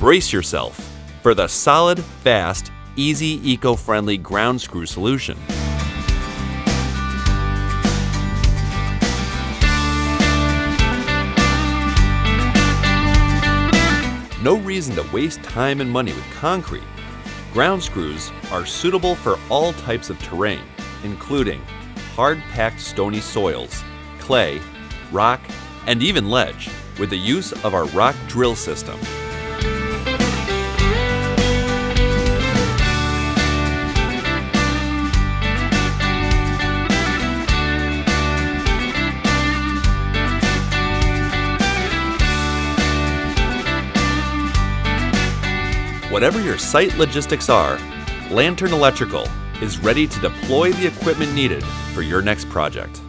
Brace yourself for the solid, fast, easy, eco-friendly ground screw solution. No reason to waste time and money with concrete. Ground screws are suitable for all types of terrain, including hard-packed stony soils, clay, rock, and even ledge, with the use of our rock drill system. Whatever your site logistics are, Lantern Electrical is ready to deploy the equipment needed for your next project.